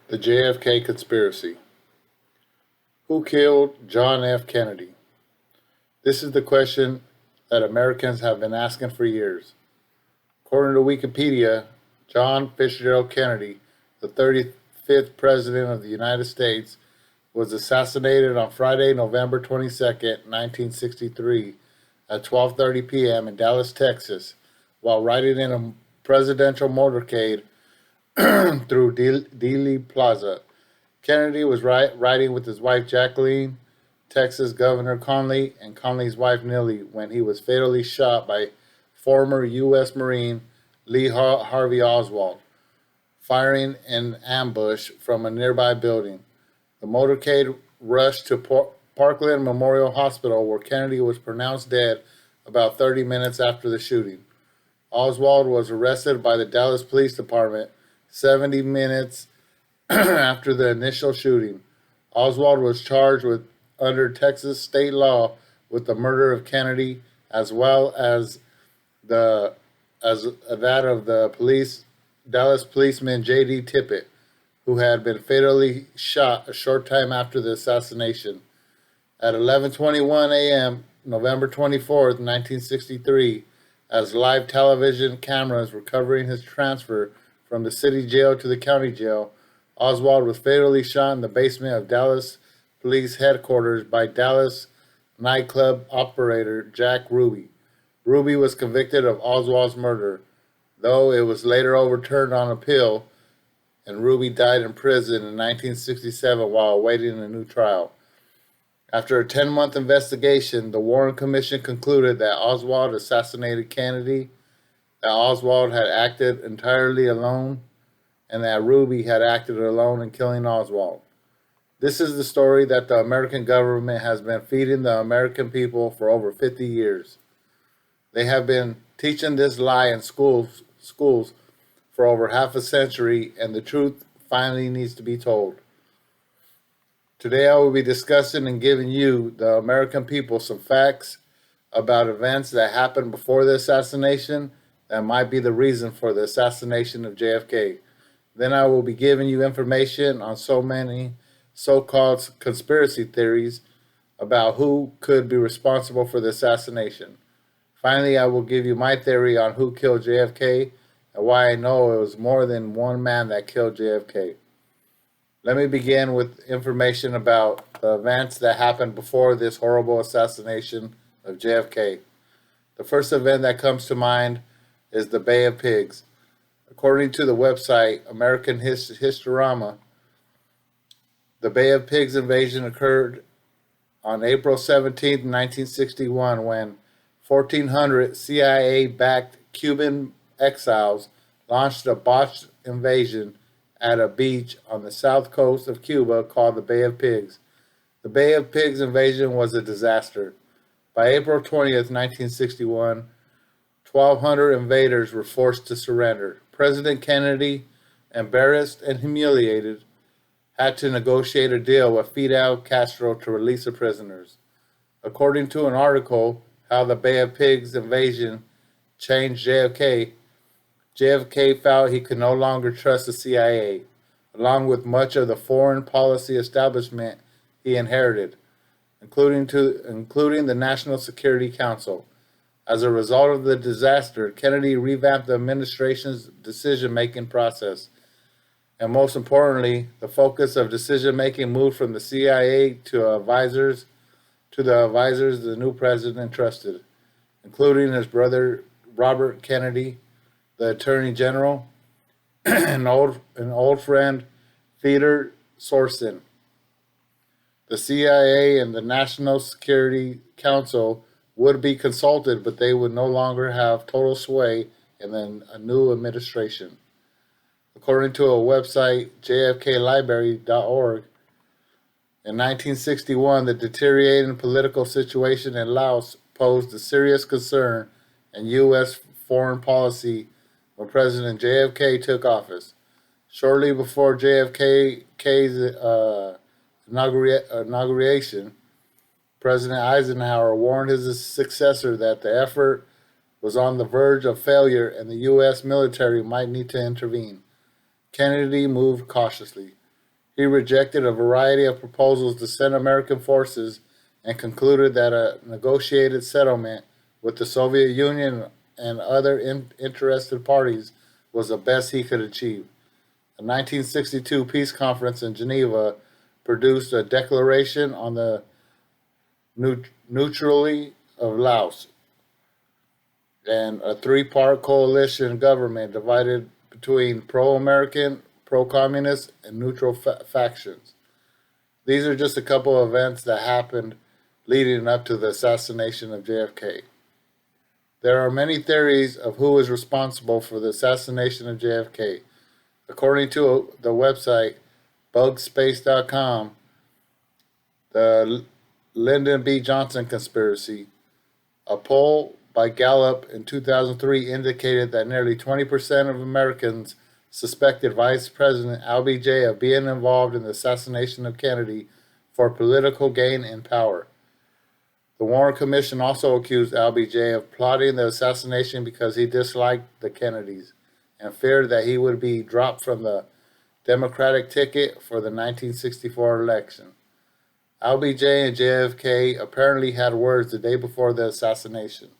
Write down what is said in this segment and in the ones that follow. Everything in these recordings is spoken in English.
The JFK Conspiracy. Who killed John F. Kennedy? This is the question that Americans have been asking for years. According to Wikipedia, John Fitzgerald Kennedy, the 35th President of the United States, was assassinated on Friday, November 22nd, 1963, at 12:30 p.m. in Dallas, Texas, while riding in a presidential motorcade through Dealey Plaza. Kennedy was riding with his wife Jacqueline, Texas Governor Conley, and Conley's wife Nellie when he was fatally shot by former U.S. Marine Lee Harvey Oswald, firing an ambush from a nearby building. The motorcade rushed to Parkland Memorial Hospital, where Kennedy was pronounced dead about 30 minutes after the shooting. Oswald was arrested by the Dallas Police Department 70 minutes after the initial shooting. Oswald was charged under Texas state law with the murder of Kennedy, as well as that of the Dallas policeman J.D. Tippit, who had been fatally shot a short time after the assassination. At 11:21 a.m., November 24th, 1963, as live television cameras were covering his transfer from the city jail to the county jail, Oswald was fatally shot in the basement of Dallas Police Headquarters by Dallas nightclub operator Jack Ruby. Ruby was convicted of Oswald's murder, though it was later overturned on appeal, and Ruby died in prison in 1967 while awaiting a new trial. After a 10-month investigation, the Warren Commission concluded that Oswald assassinated Kennedy, that Oswald had acted entirely alone, and that Ruby had acted alone in killing Oswald. This is the story that the American government has been feeding the American people for over 50 years. They have been teaching this lie in schools for over half a century, and the truth finally needs to be told. Today I will be discussing and giving you, the American people, some facts about events that happened before the assassination that might be the reason for the assassination of JFK. Then I will be giving you information on so many so-called conspiracy theories about who could be responsible for the assassination. Finally, I will give you my theory on who killed JFK and why I know it was more than one man that killed JFK. Let me begin with information about the events that happened before this horrible assassination of JFK. The first event that comes to mind is the Bay of Pigs. According to the website American Historama, the Bay of Pigs invasion occurred on April 17, 1961, when 1,400 CIA-backed Cuban exiles launched a botched invasion at a beach on the south coast of Cuba called the Bay of Pigs. The Bay of Pigs invasion was a disaster. By April 20th, 1961, 1,200 invaders were forced to surrender. President Kennedy, embarrassed and humiliated, had to negotiate a deal with Fidel Castro to release the prisoners. According to an article, How the Bay of Pigs Invasion Changed JFK, JFK felt he could no longer trust the CIA, along with much of the foreign policy establishment he inherited, including the National Security Council. As a result of the disaster, Kennedy revamped the administration's decision-making process, and most importantly, the focus of decision-making moved from the CIA to the advisors the new president trusted, including his brother Robert Kennedy, the Attorney General, and old friend Theodore Sorensen. The CIA and the National Security Council would be consulted, but they would no longer have total sway in a new administration. According to a website, jfklibrary.org, in 1961, the deteriorating political situation in Laos posed a serious concern in U.S. foreign policy when President JFK took office. Shortly before JFK's inauguration, President Eisenhower warned his successor that the effort was on the verge of failure and the U.S. military might need to intervene. Kennedy moved cautiously. He rejected a variety of proposals to send American forces and concluded that a negotiated settlement with the Soviet Union and other interested parties was the best he could achieve. The 1962 peace conference in Geneva produced a declaration on the neutrality of Laos and a three-part coalition government divided between pro-American, pro-communist, and neutral factions. These are just a couple of events that happened leading up to the assassination of JFK. There are many theories of who is responsible for the assassination of JFK. According to the website bugspace.com, the Lyndon B. Johnson conspiracy, a poll by Gallup in 2003 indicated that nearly 20% of Americans suspected Vice President LBJ of being involved in the assassination of Kennedy for political gain and power. The Warren Commission also accused LBJ of plotting the assassination because he disliked the Kennedys and feared that he would be dropped from the Democratic ticket for the 1964 election. LBJ and JFK apparently had words the day before the assassination.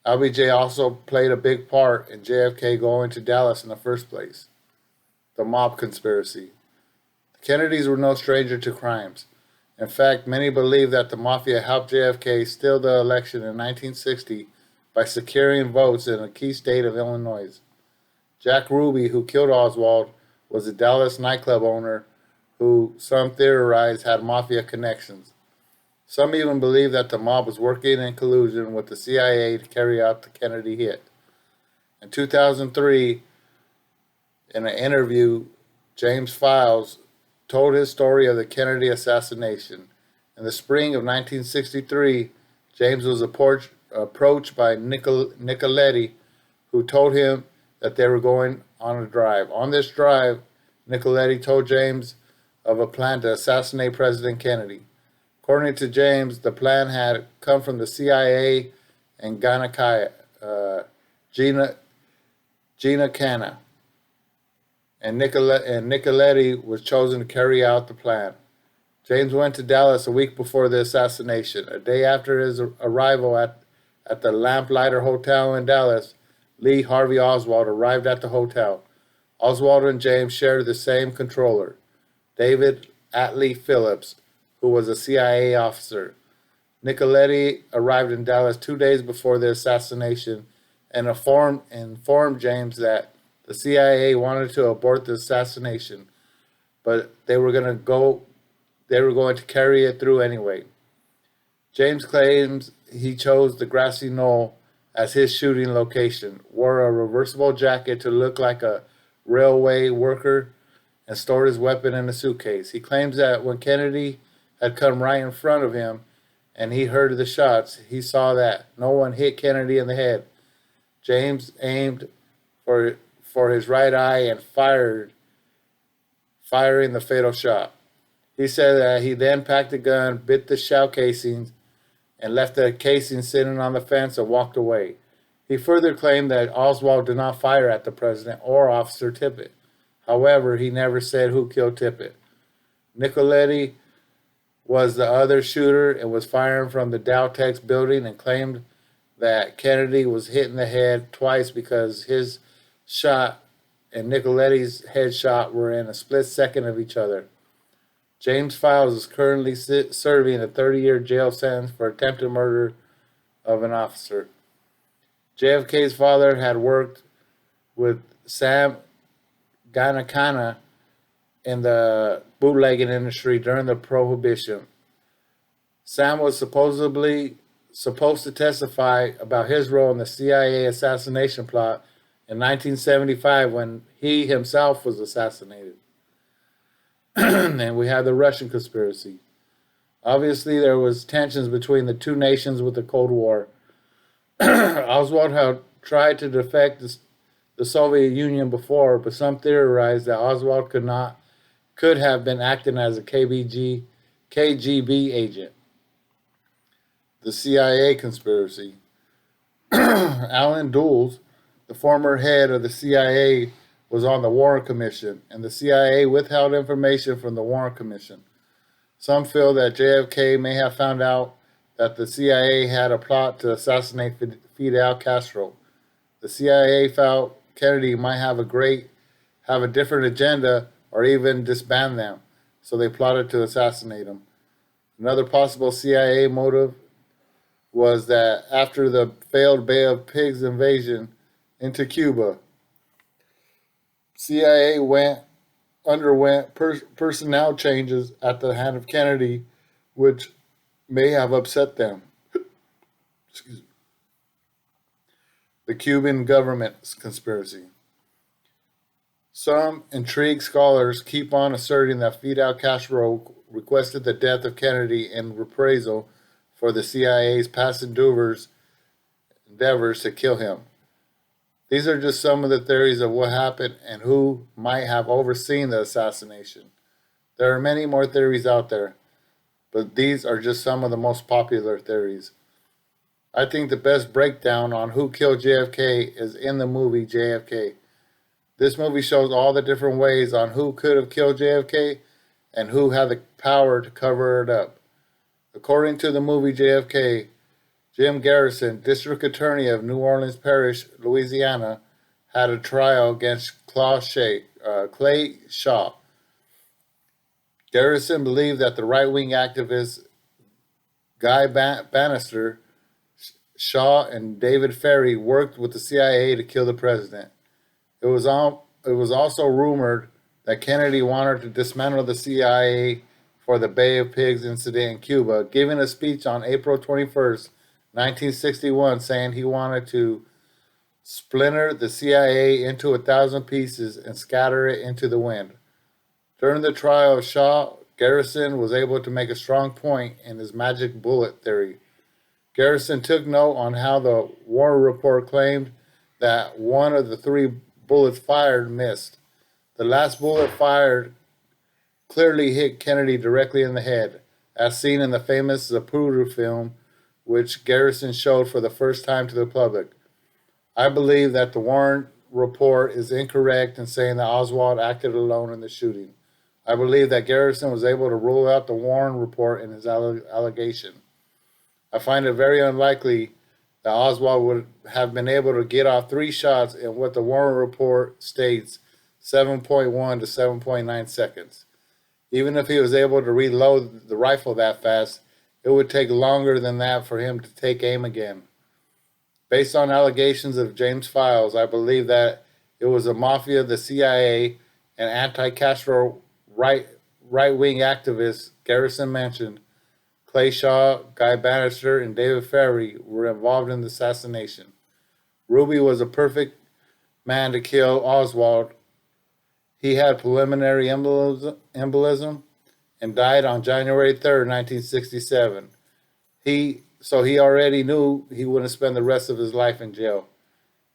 LBJ also played a big part in JFK going to Dallas in the first place. The mob conspiracy. The Kennedys were no stranger to crimes. In fact, many believe that the mafia helped JFK steal the election in 1960 by securing votes in a key state of Illinois. Jack Ruby, who killed Oswald, was a Dallas nightclub owner who some theorized had mafia connections. Some even believe that the mob was working in collusion with the CIA to carry out the Kennedy hit. In 2003, in an interview, James Files told his story of the Kennedy assassination. In the spring of 1963, James was approached by Nicoletti, who told him that they were going on a drive. On this drive, Nicoletti told James of a plan to assassinate President Kennedy. According to James, the plan had come from the CIA and Gina Canna, and Nicoletti was chosen to carry out the plan. James went to Dallas a week before the assassination. A day after his arrival at the Lamplighter Hotel in Dallas, Lee Harvey Oswald arrived at the hotel. Oswald and James shared the same controller, David Atlee Phillips, who was a CIA officer. Nicoletti arrived in Dallas 2 days before the assassination and informed James that the CIA wanted to abort the assassination, but they were going to carry it through anyway. James claims he chose the grassy knoll as his shooting location, wore a reversible jacket to look like a railway worker, and stored his weapon in a suitcase. He claims that when Kennedy had come right in front of him and he heard the shots, he saw that no one hit Kennedy in the head. James aimed for his right eye and firing the fatal shot. He said that he then packed the gun, bit the shell casings, and left the casing sitting on the fence and walked away. He further claimed that Oswald did not fire at the president or Officer Tippit. However, he never said who killed Tippit. Nicoletti was the other shooter and was firing from the Dowtex building and claimed that Kennedy was hit in the head twice because his shot and Nicoletti's headshot were in a split second of each other. James Files is currently serving a 30-year jail sentence for attempted murder of an officer. JFK's father had worked with Sam Giancana in the bootlegging industry during the Prohibition. Sam was supposed to testify about his role in the CIA assassination plot in 1975 when he himself was assassinated. And we have the Russian conspiracy. Obviously, there was tensions between the two nations with the Cold War. Oswald had tried to defect the Soviet Union before, but some theorized that Oswald could have been acting as a KGB agent. The CIA conspiracy. Allen Dulles, the former head of the CIA, was on the Warren Commission, and the CIA withheld information from the Warren Commission. Some feel that JFK may have found out that the CIA had a plot to assassinate Fidel Castro. The CIA felt Kennedy might have a different agenda or even disband them, so they plotted to assassinate him. Another possible CIA motive was that after the failed Bay of Pigs invasion into Cuba, CIA underwent personnel changes at the hand of Kennedy, which may have upset them. Excuse me. The Cuban government's conspiracy. Some intrigued scholars keep on asserting that Fidel Castro requested the death of Kennedy in reprisal for the CIA's past endeavors to kill him. These are just some of the theories of what happened and who might have overseen the assassination. There are many more theories out there, but these are just some of the most popular theories. I think the best breakdown on who killed JFK is in the movie JFK. This movie shows all the different ways on who could have killed JFK and who had the power to cover it up. According to the movie JFK, Jim Garrison, District Attorney of New Orleans Parish, Louisiana, had a trial against Clay Shaw. Garrison believed that the right-wing activist Guy Bannister, Shaw, and David Ferrie worked with the CIA to kill the president. It was also rumored that Kennedy wanted to dismantle the CIA for the Bay of Pigs incident in Cuba, giving a speech on April 21st, 1961, saying he wanted to splinter the CIA into 1,000 pieces and scatter it into the wind. During the trial of Shaw, Garrison was able to make a strong point in his magic bullet theory. Garrison took note on how the Warren Report claimed that one of the 3 bullets fired missed. The last bullet fired clearly hit Kennedy directly in the head, as seen in the famous Zapruder film, which Garrison showed for the first time to the public. I believe that the Warren Report is incorrect in saying that Oswald acted alone in the shooting. I believe that Garrison was able to rule out the Warren Report in his allegation. I find it very unlikely that Oswald would have been able to get off 3 shots in what the Warren Report states 7.1 to 7.9 seconds. Even if he was able to reload the rifle that fast, it would take longer than that for him to take aim again. Based on allegations of James Files, I believe that it was the mafia, the CIA, and anti-Castro right-wing activists Garrison mentioned, Clay Shaw, Guy Bannister, and David Ferrie were involved in the assassination. Ruby was a perfect man to kill Oswald. He had pulmonary embolism and died on January 3rd, 1967. He already knew he wouldn't spend the rest of his life in jail.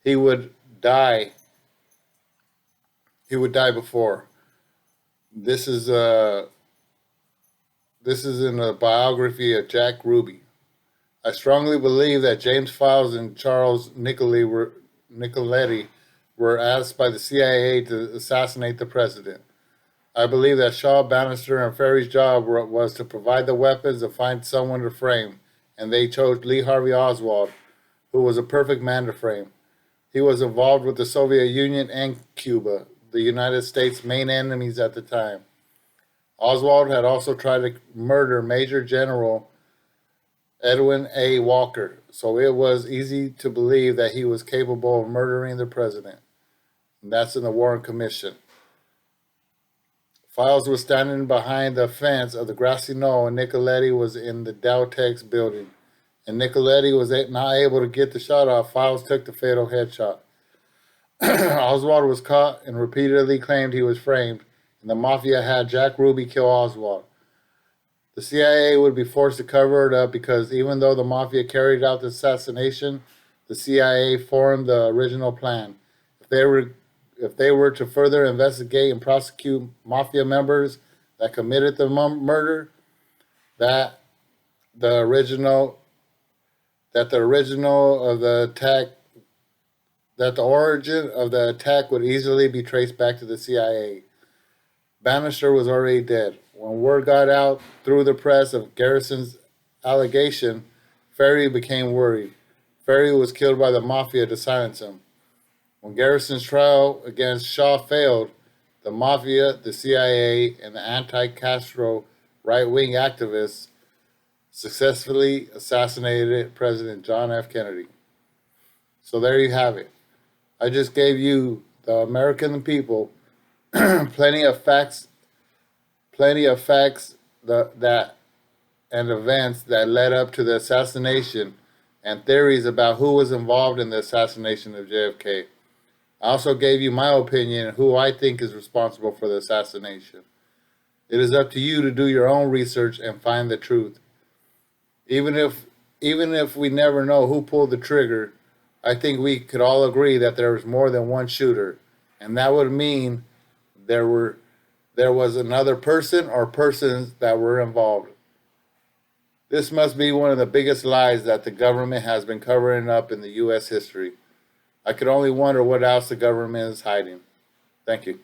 He would die. He would die before. This is in a biography of Jack Ruby. I strongly believe that James Files and Charles Nicoletti were asked by the CIA to assassinate the president. I believe that Shaw, Bannister, and Ferrie's job was to provide the weapons and find someone to frame, and they chose Lee Harvey Oswald, who was a perfect man to frame. He was involved with the Soviet Union and Cuba, the United States' main enemies at the time. Oswald had also tried to murder Major General Edwin A. Walker, so it was easy to believe that he was capable of murdering the president. And that's in the Warren Commission. Files was standing behind the fence of the grassy knoll, and Nicoletti was in the Dowtex building. And Nicoletti was not able to get the shot off. Files took the fatal headshot. Oswald was caught and repeatedly claimed he was framed, and the mafia had Jack Ruby kill Oswald. The CIA would be forced to cover it up because even though the mafia carried out the assassination, the CIA formed the original plan. If they were to further investigate and prosecute mafia members that committed the murder, that the original of the attack, that the origin of the attack would easily be traced back to the CIA. Bannister was already dead. When word got out through the press of Garrison's allegation, Ferry became worried. Ferry was killed by the mafia to silence him. When Garrison's trial against Shaw failed, the mafia, the CIA, and the anti-Castro right-wing activists successfully assassinated President John F. Kennedy. So there you have it. I just gave you, the American people, plenty of facts that and events that led up to the assassination and theories about who was involved in the assassination of JFK. I also gave you my opinion on who I think is responsible for the assassination. It is up to you to do your own research and find the truth. Even if we never know who pulled the trigger, I think we could all agree that there was more than one shooter, and that would mean there was another person or persons that were involved. This must be one of the biggest lies that the government has been covering up in the U.S. history. I could only wonder what else the government is hiding. Thank you.